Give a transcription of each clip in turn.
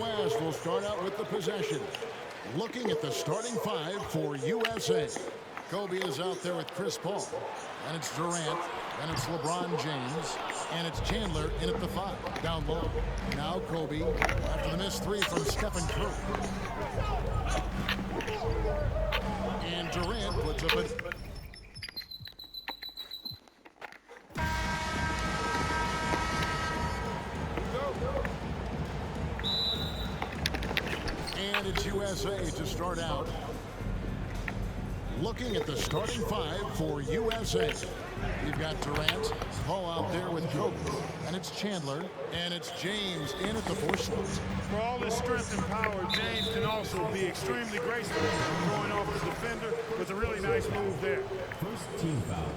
West will start out with the possession. Looking at the starting five for USA. Kobe is out there with Chris Paul. And it's Durant. And it's LeBron James. And it's Chandler in at the 5. Down low. Now Kobe after the missed 3 from Stephen Curry. And Durant puts up a... And it's USA to start out. Looking at the starting five for USA. We've got Durant, Paul out there with Kobe. And it's Chandler. And it's James in at the 4 slot. For all his strength and power, James can also be extremely graceful, throwing off the defender with a really nice move there. First team foul.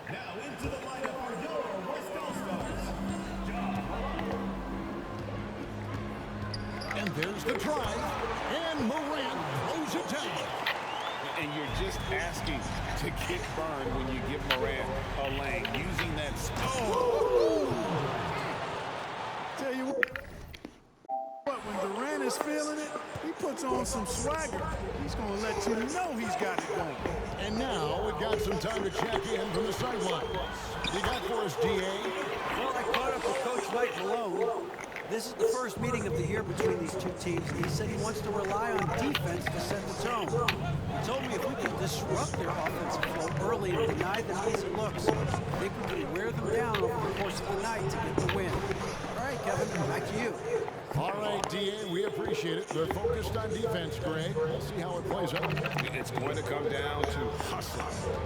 Now into the lineup for your West All-Stars. And there's the drive. And Morant throws it down. And you're just asking to get burned when you give Morant a lane, using that. Tell you what, when Durant is feeling it, he puts on some swagger. He's going to let you know he's got it going. And now we've got some time to check in from the sideline. You got for us, D.A.? Well, I caught up with Coach Mike Malone. This is the first meeting of the year between these two teams, and he said he wants to rely on defense to set the tone. He told me if we can disrupt their offensive flow early and deny them easy looks, I think we can wear them down over the course of the night to get the win. All right, Kevin, back to you. All right, D.A., we appreciate it. They're focused on defense, Greg. We'll see how it plays out. It's going to come down to hustle.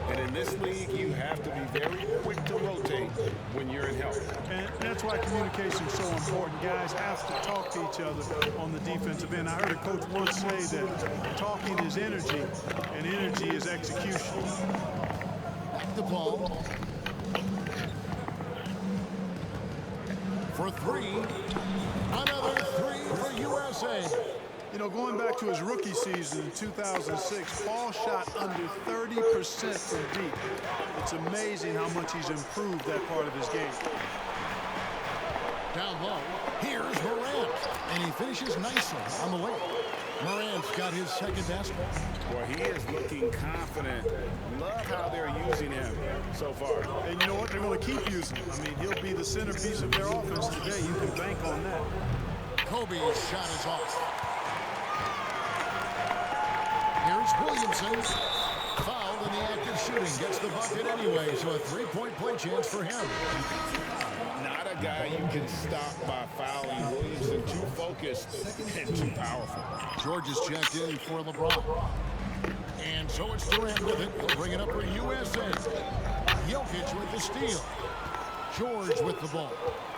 And in this league, you have to be very quick to rotate when you're in help. And that's why communication is so important. Guys have to talk to each other on the defensive end. I heard a coach once say that talking is energy, and energy is execution. Back the ball. For 3. Another 3 for USA. You know, going back to his rookie season in 2006, Paul shot under 30% from deep. It's amazing how much he's improved that part of his game. Down low, here's Morant, and he finishes nicely on the way. Morant's got his second basket. Well, he is looking confident. Love how they're using him so far. And you know what? They're going to keep using him. I mean, he'll be the centerpiece of their offense today. You can bank on that. Kobe's shot is off. Here's Williamson. Fouled in the act of shooting. Gets the bucket anyway, so a 3-point play chance for him. Not a guy you can stop by fouling. Williamson too focused and too powerful. George is checked in for LeBron. And so it's Durant with it. He'll bring it up for USA. Jokic with the steal. George with the ball.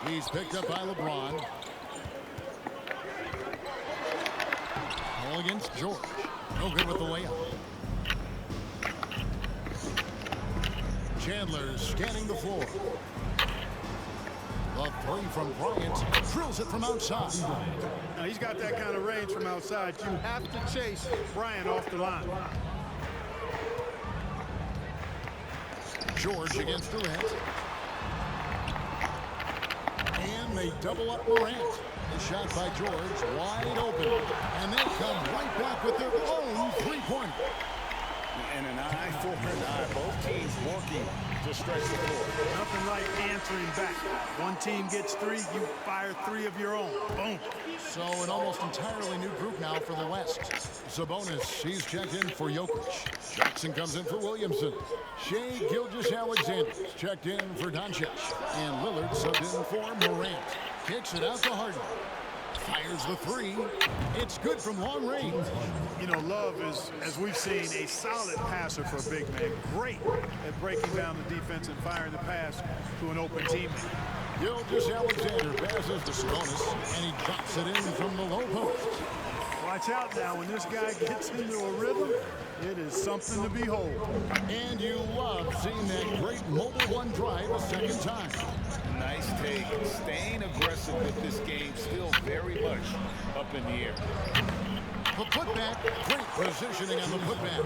He's picked up by LeBron. Ball against George. No good with the layup. Chandler scanning the floor. The 3 from Bryant. Drills it from outside. Now, he's got that kind of range from outside. You have to chase Bryant off the line. George against Durant. And they double up Morant. The shot by George, wide open. And they come right back with their own 3-pointer. And an eye for an eye. Both teams working to stretch the floor. Nothing like answering back. One team gets 3, you fire 3 of your own. Boom. So an almost entirely new group now for the West. Sabonis, he's checked in for Jokic. Jackson comes in for Williamson. Shai Gilgeous-Alexander checked in for Doncic. And Lillard subbed in for Morant. Kicks it out to Harden. Fires the 3. It's good from long range. You know, Love is, as we've seen, a solid passer for a big man. Great at breaking down the defense and firing the pass to an open teammate. Gilgeous-Alexander passes to Sabonis, and he drops it in from the low post. Watch out now. When this guy gets into a rhythm, it is something to behold. And you love seeing that great mobile one drive a second time. Nice take. Staying aggressive with this game, still very much up in the air. The putback, great positioning on the putback.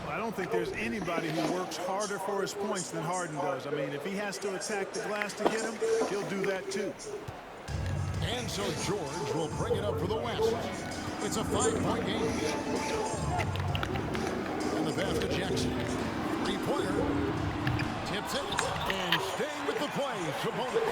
I don't think there's anybody who works harder for his points than Harden does. I mean, if he has to attack the glass to get him, he'll do that too. And so George will bring it up for the West. It's a 5-point game. And the pass to Jackson. Three-pointer. Tips it. And staying with the play, Sabonis.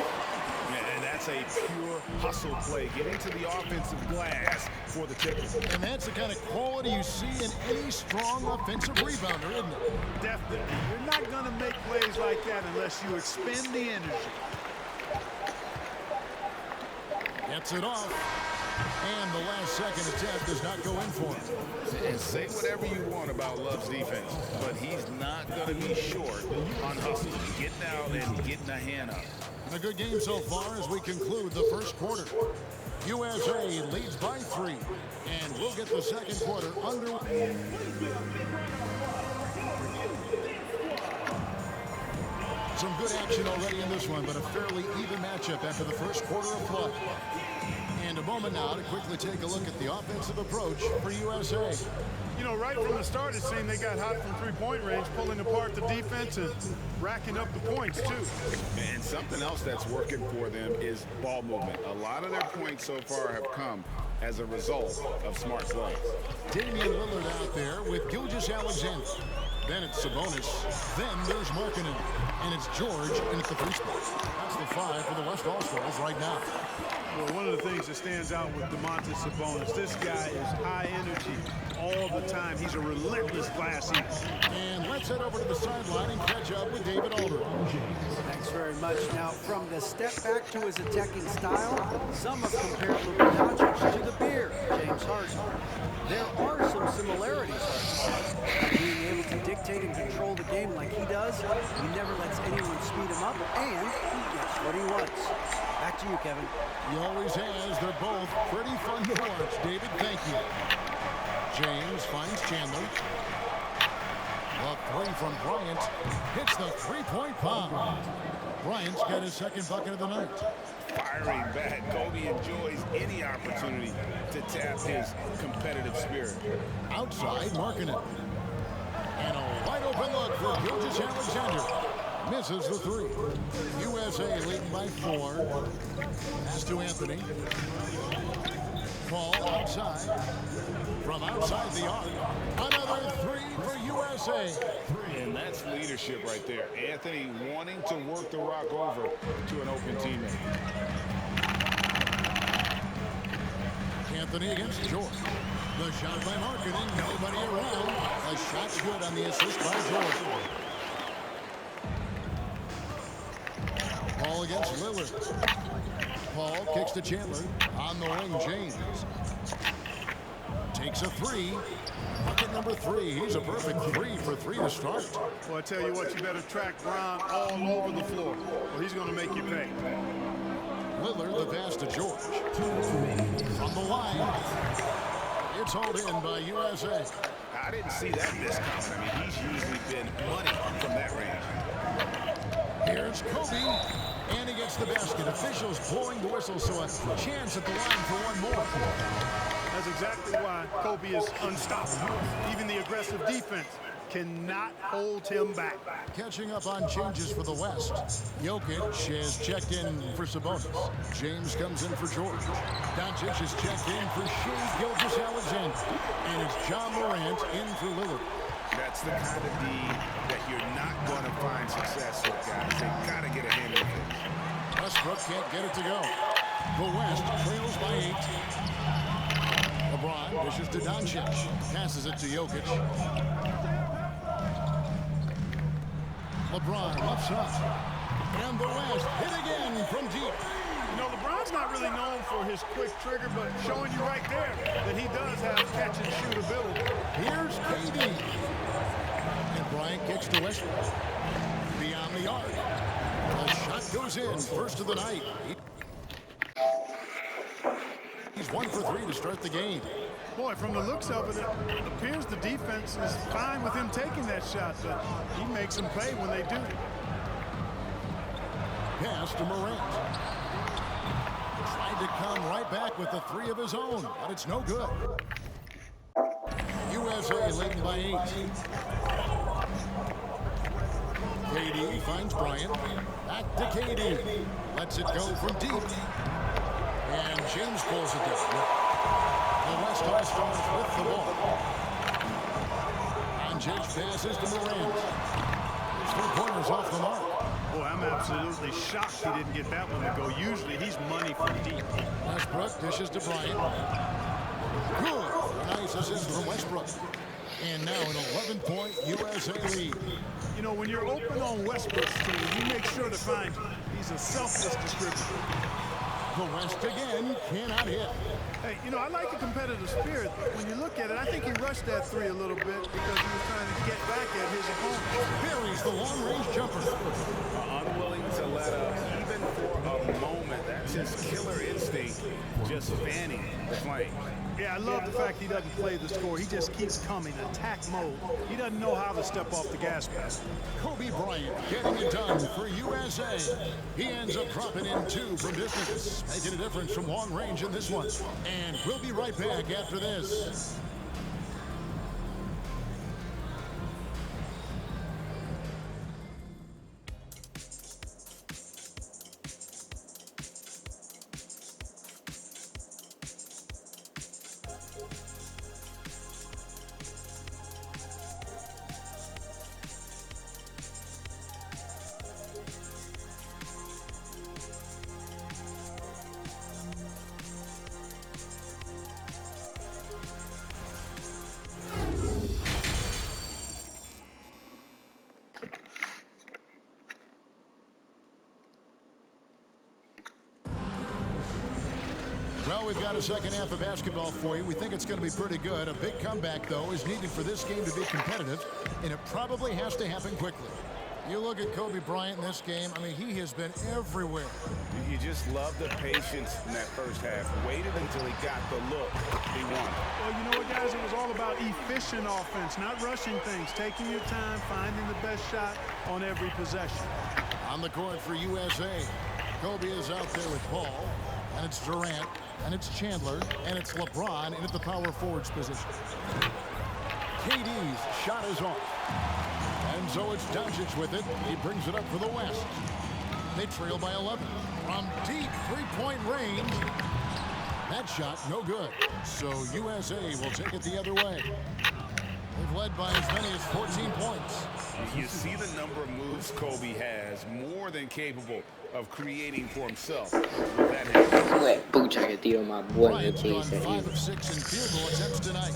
And that's a pure hustle play. Getting to the offensive glass for the ticket. And that's the kind of quality you see in any strong offensive rebounder, isn't it? Definitely. You're not going to make plays like that unless you expend the energy. Gets it off. And the last second attempt does not go in for him. And say whatever you want about Love's defense, but he's not going to be short on hustling, getting out and getting a hand up. A good game so far as we conclude the first quarter. USA leads by 3, and we'll get the second quarter underway. Some good action already in this one, but a fairly even matchup after the first quarter of play. And a moment now to quickly take a look at the offensive approach for USA. You know, right from the start, it seemed they got hot from three-point range, pulling apart the defense and racking up the points, too. And something else that's working for them is ball movement. A lot of their points so far have come as a result of smart play. Damian Lillard out there with Gilgeous-Alexander. Then it's Sabonis. Then there's Markkanen. And it's George in at the free spot. That's the 5 for the West All-Stars right now. Well, one of the things that stands out with Domantas Sabonis, this guy is high energy all the time. He's a relentless glass eater. And let's head over to the sideline and catch up with David Aldridge. Thanks very much. Now, from the step back to his attacking style, some have compared Luka Doncic to the bear, James Harden. There are some similarities, Harden. Being able to dictate and control the game like he does, he never lets anyone speed him up, and he gets what he wants. Back to you, Kevin. He always has. They're both pretty fun to watch. David, thank you. James finds Chandler. The 3 from Bryant hits the three-point bomb. Bryant's got his second bucket of the night. Firing back, Kobe enjoys any opportunity to tap his competitive spirit. Outside, Markkanen. And a wide open look for Gilgeous-Alexander. Misses the 3. USA leading by 4. Pass to Anthony. Ball outside. From outside the arc. Another 3 for USA. And that's leadership right there. Anthony wanting to work the rock over to an open teammate. Anthony against George. The shot by Markkanen. Nobody around. A shot's good on the assist by George. Paul against Lillard. Paul kicks to Chandler. On the wing, James. Takes a 3. Bucket number 3. He's a perfect 3 for 3 to start. Well, I tell you what, you better track Bron all over the floor, or he's going to make you pay. Lillard, the pass to George. From the line. It's hauled in by USA. I didn't see that miss coming. I mean, he's usually been money from that range. Here's Kobe. And he gets the basket. Officials blowing the whistle, so a chance at the line for one more. That's exactly why Kobe is unstoppable. Even the aggressive defense cannot hold him back. Catching up on changes for the West. Jokic has checked in for Sabonis. James comes in for George. Doncic is checked in for Shai Gilgeous-Alexander. And it's John Morant in for Lillard. That's the kind of D that you're not going to find success with, guys. They've got to get a hand in it. Westbrook can't get it to go. The West trails by 8. LeBron dishes to Doncic. Passes it to Jokic. LeBron left up. And the West hit again from deep. You know, LeBron's not really known for his quick trigger, but showing you right there that he does have catch-and-shoot ability. Here's KD. And Bryant kicks to Westbrook. Beyond the arc. The shot goes in. First of the night. He's 1 for 3 to start the game. Boy, from the looks of it, it appears the defense is fine with him taking that shot, but he makes them pay when they do. Pass to Morant. Tried to come right back with the 3 of his own, but it's no good. USA leading by 8. KD finds Bryant. Back to KD. Lets it go from deep. And James pulls it down. The West All-Stars with the ball. And James passes to Morant. His 3 pointers off the mark. Boy, I'm absolutely shocked he didn't get that one to go. Usually he's money from deep. Westbrook dishes to Bryant. Good. Nice assist from Westbrook. And now an 11-point USA lead. You know, when you're open on Westbrook's team, you make sure to find him. He's a selfless distributor. The West again cannot hit. Hey, you know, I like the competitive spirit. When you look at it, I think he rushed that 3 a little bit because he was trying to get back at his opponent. Buries the long-range jumper. Unwilling to let up even for a moment. That's his killer instinct, just fanning the flame. Yeah, I love the fact he doesn't play the score. He just keeps coming, attack mode. He doesn't know how to step off the gas pedal. Kobe Bryant getting it done for USA. He ends up dropping in 2 from distance, making a difference from long range in this one. And we'll be right back after this. Well, we've got a second half of basketball for you. We think it's going to be pretty good. A big comeback, though, is needed for this game to be competitive, and it probably has to happen quickly. You look at Kobe Bryant in this game, I mean, he has been everywhere. You just love the patience in that first half. Waited until he got the look. He won. Well, you know what, guys? It was all about efficient offense, not rushing things, taking your time, finding the best shot on every possession. On the court for USA, Kobe is out there with Paul, and it's Durant, and it's Chandler, and it's LeBron in at the power forwards position. KD's shot is off. And so it's Doncic with it. He brings it up for the West. They trail by 11. From deep three-point range. That shot, no good. So USA will take it the other way. They've led by as many as 14 points. You see the number of moves Kobe has, more than capable of creating for himself with that hand. Ué, pucha que tiro más bueno Bryant's que gone ese. 5 of 6 in field goal attempts tonight.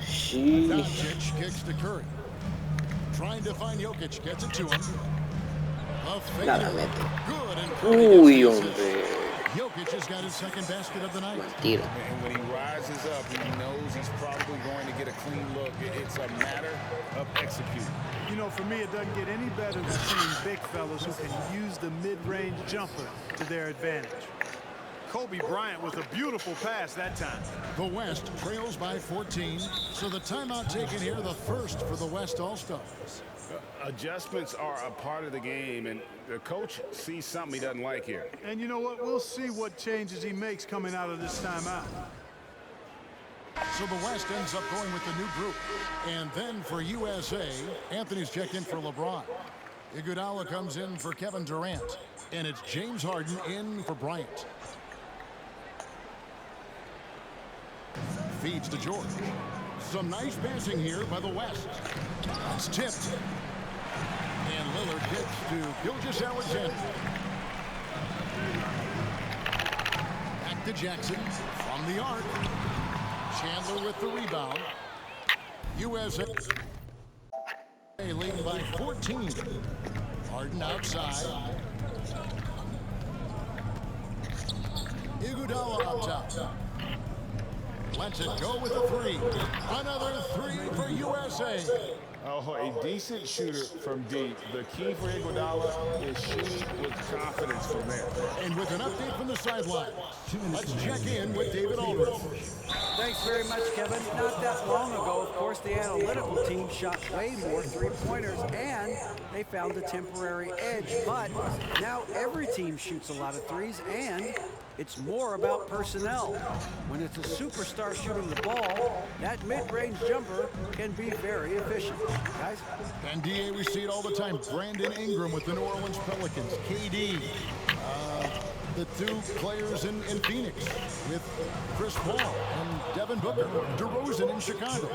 Sheesh. Doncic kicks to Curry. Trying to find Jokic, gets it to him. A fade. Nada, mete. Good, and Curry Uy, gets the assist. hombre. Jokic has got his second basket of the night. Mal tiro. And when he rises up, he knows he's probably going to get a clean look. It's a matter of executing. You know, for me, it doesn't get any better than seeing big fellas who can use the mid-range jumper to their advantage. Kobe Bryant with a beautiful pass that time. The West trails by 14, so the timeout taken here, the first for the West All-Stars. Adjustments are a part of the game, and the coach sees something he doesn't like here. And you know what? We'll see what changes he makes coming out of this timeout. So the West ends up going with the new group. And then for USA, Anthony's checked in for LeBron. Iguodala comes in for Kevin Durant. And it's James Harden in for Bryant. Feeds to George. Some nice passing here by the West. It's tipped. And Lillard gets to Gilgeous-Alexander. Back to Jackson from the arc. Chandler with the rebound. USA leading by 14. Harden outside. Iguodala up top. Lets it go with a three. Another three for USA. Oh, a decent shooter from deep. The key for Iguodala is shooting with confidence from there. And with an update from the sideline, let's check in with David Aldridge. Thanks very much, Kevin. Not that long ago, of course, the analytical team shot way more three-pointers, and they found a temporary edge. But now every team shoots a lot of threes, and it's more about personnel. When it's a superstar shooting the ball, that mid-range jumper can be very efficient. Guys? NBA, we see it all the time. Brandon Ingram with the New Orleans Pelicans. KD. the two players in Phoenix with Chris Paul and Devin Booker, DeRozan in Chicago.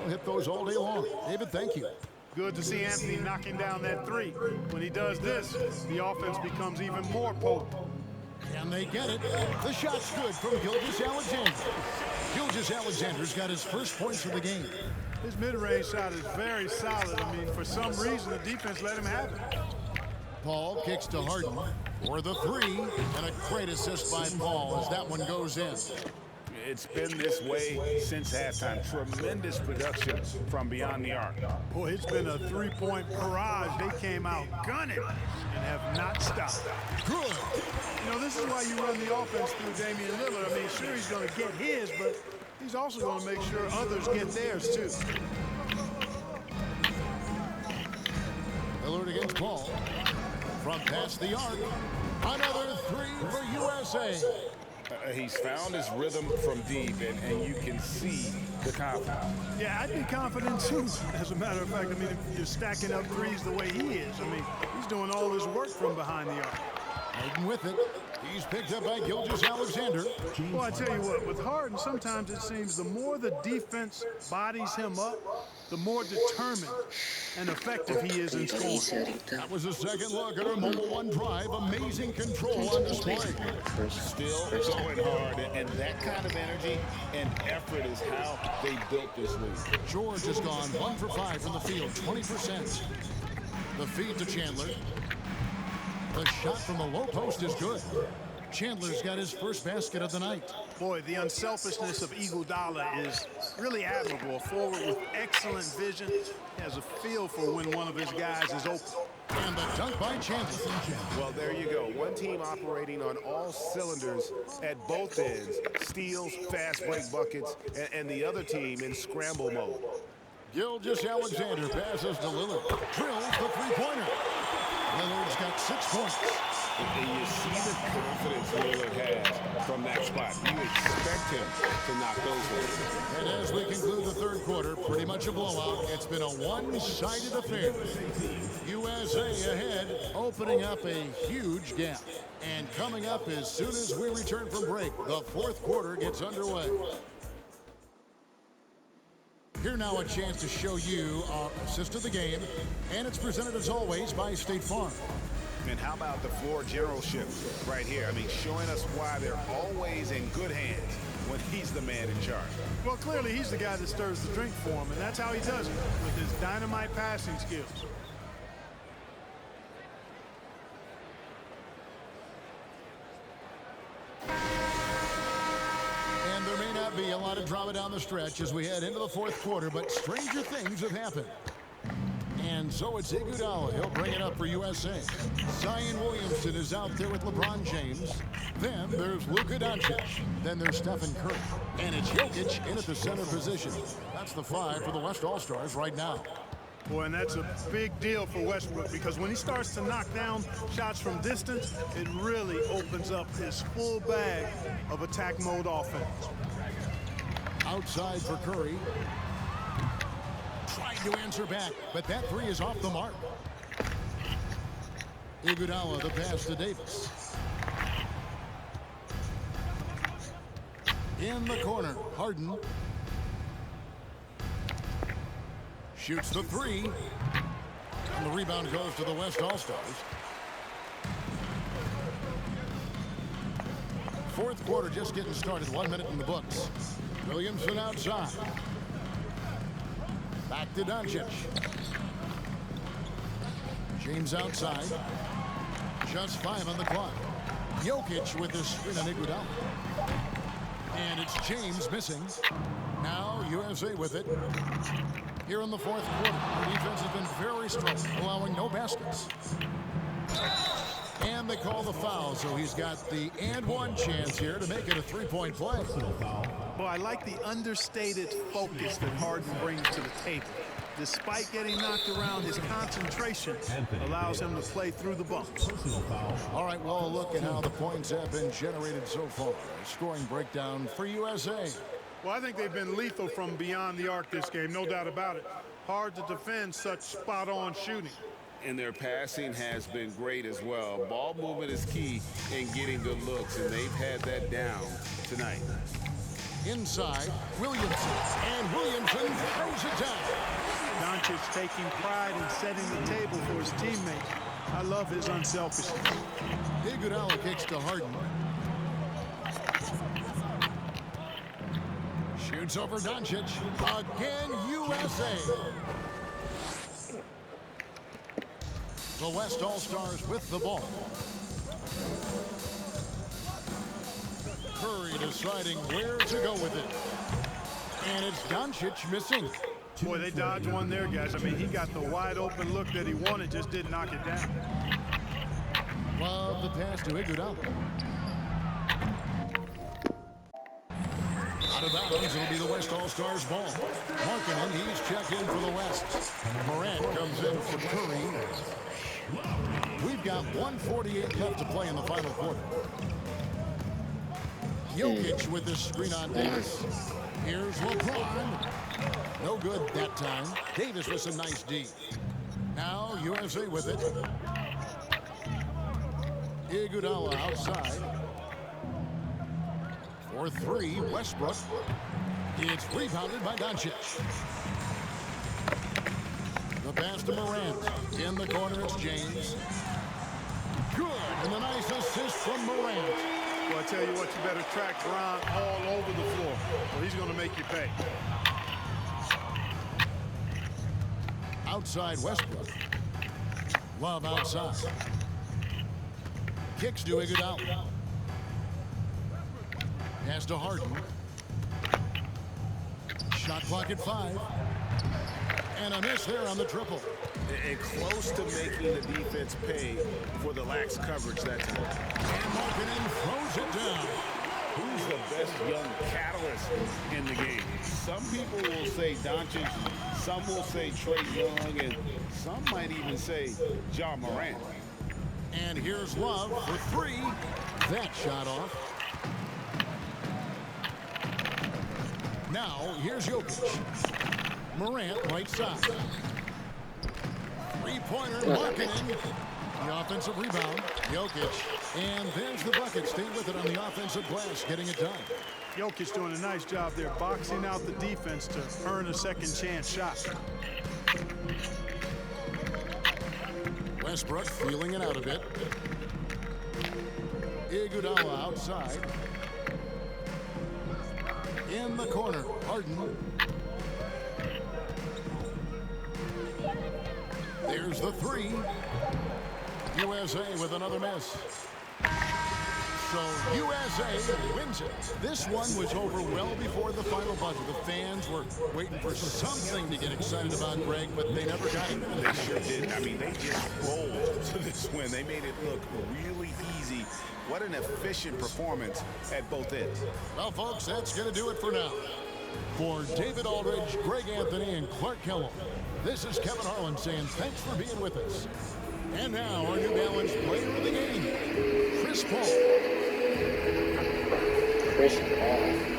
We'll hit those all day long. David, thank you. Good to see Anthony knocking down that three. When he does this, the offense becomes even more potent. And they get it. The shot's good from Gilgeous-Alexander. Gilgeous-Alexander's got his first points of the game. His mid-range shot is very solid. I mean, for some reason, the defense let him have it. Paul kicks to Harden for the three, and a great assist by Paul as that one goes in. It's been this way since halftime. Tremendous production from beyond the arc. Boy, it's been a three-point barrage. They came out gunning and have not stopped. Good. You know, this is why you run the offense through Damian Lillard. I mean, sure, he's going to get his, but he's also going to make sure others get theirs, too. Lillard against Paul. From past the arc. Another three for USA. He's found his rhythm from deep, and you can see the confidence. Yeah, I'd be confident, too. As a matter of fact, I mean, if you're stacking up threes the way he is, I mean, he's doing all his work from behind the arc. Harden with it. He's picked up by Gilgeous-Alexander. Well, I tell you what, with Harden, sometimes it seems the more the defense bodies him up, the more determined and effective he is in scoring. That was a second look at our Mobile One drive. Amazing control on display. Still going hard, and that kind of energy and effort is how they built this league. George has gone 1 for 5 from the field, 20%. The feed to Chandler. The shot from the low post is good. Chandler's got his first basket of the night. Boy, the unselfishness of Iguodala is really admirable. A forward with excellent vision. He has a feel for when one of his guys is open. And the dunk by Chandler. Well, there you go. One team operating on all cylinders at both ends. Steals, fast break buckets, and the other team in scramble mode. Gilgeous-Alexander passes to Lillard. Drills the three-pointer. Lillard's got 6 points. And you see the confidence Lillard has from that spot. You expect him to knock those in. And as we conclude the third quarter, pretty much a blowout. It's been a one-sided affair. USA ahead, opening up a huge gap. And coming up as soon as we return from break, the fourth quarter gets underway. Here now a chance to show you our assist of the game, and it's presented as always by State Farm. And how about the floor generalship right here? I mean, showing us why they're always in good hands when he's the man in charge. Well, clearly he's the guy that stirs the drink for him, and that's how he does it, with his dynamite passing skills. And there may not be a lot of drama down the stretch as we head into the fourth quarter, but stranger things have happened. And so it's Iguodala. He'll bring it up for USA. Zion Williamson is out there with LeBron James. Then there's Luka Doncic. Then there's Stephen Curry. And it's Jokic in at the center position. That's the 5 for the West All-Stars right now. Boy, and that's a big deal for Westbrook because when he starts to knock down shots from distance, it really opens up his full bag of attack mode offense. Outside for Curry. Tried to answer back, but that three is off the mark. Iguodala, the pass to Davis. In the corner, Harden. Shoots the three. And the rebound goes to the West All-Stars. Fourth quarter just getting started. 1 minute in the books. Williamson outside. Back to Doncic. James outside. Just 5 on the clock. Jokic with his screen on Iguodala. And it's James missing. Now USA with it. Here in the fourth quarter, the defense has been very strong, allowing no baskets. And they call the foul, so he's got the and one chance here to make it a three-point play. Well, I like the understated focus that Harden brings to the table. Despite getting knocked around, his concentration allows him to play through the bumps. All right, well, look at how the points have been generated so far. Scoring breakdown for USA. Well, I think they've been lethal from beyond the arc this game, no doubt about it. Hard to defend such spot-on shooting. and their passing has been great as well. Ball movement is key in getting good looks, and they've had that down tonight. Inside, Williamson. And Williamson throws it down. Doncic taking pride in setting the table for his teammates. I love his unselfishness. Iguodala kicks to Harden. Shoots over Doncic. Again, USA. The West All-Stars with the ball. Curry deciding where to go with it. And it's Doncic missing. Boy, they dodged one there, guys. I mean, he got the wide open look that he wanted, just didn't knock it down. Love the pass to Iguodala. Out of bounds, it'll be the West All-Stars ball. Markkanen, he's checked in for the West. Morant comes in for Curry. We've got 1:48 left to play in the final quarter. Jokic with the screen on Davis. Here's LeBron. No good that time. Davis with some nice D. Now USA with it. Iguodala outside. For three, Westbrook. It's rebounded by Doncic. The pass to Morant. In the corner, it's James. Good, and a nice assist from Morant. Well, I tell you what, you better track Bron all over the floor, or he's going to make you pay. Outside Westbrook. Love outside. Kicks to Iguodala. Pass to Harden. Shot clock at 5. And a miss there on the triple. And close to making the defense pay for the lax coverage that time. And Markkanen throws it down. Who's the best young catalyst in the game? Some people will say Doncic, some will say Trae Young, and some might even say Ja Morant. And here's Love for three. That shot off. Now, here's Jokic. Morant, right side. Three-pointer, Markkanen. The offensive rebound, Jokic. And there's the bucket. Stay with it on the offensive glass, getting it done. Jokic doing a nice job there, boxing out the defense to earn a second chance shot. Westbrook feeling it out a bit. Iguodala outside. In the corner, Harden. There's the three. USA with another miss. So USA wins it. This one was over well before the final buzzer. The fans were waiting for something to get excited about, Greg, but they never got it. They sure did. I mean, they just rolled to this win. They made it look really easy. What an efficient performance at both ends. Well, folks, that's going to do it for now. For David Aldridge, Greg Anthony, and Clark Kellogg, this is Kevin Harlan saying thanks for being with us. And now, our New Balance player of the game, Chris Paul. Chris Paul.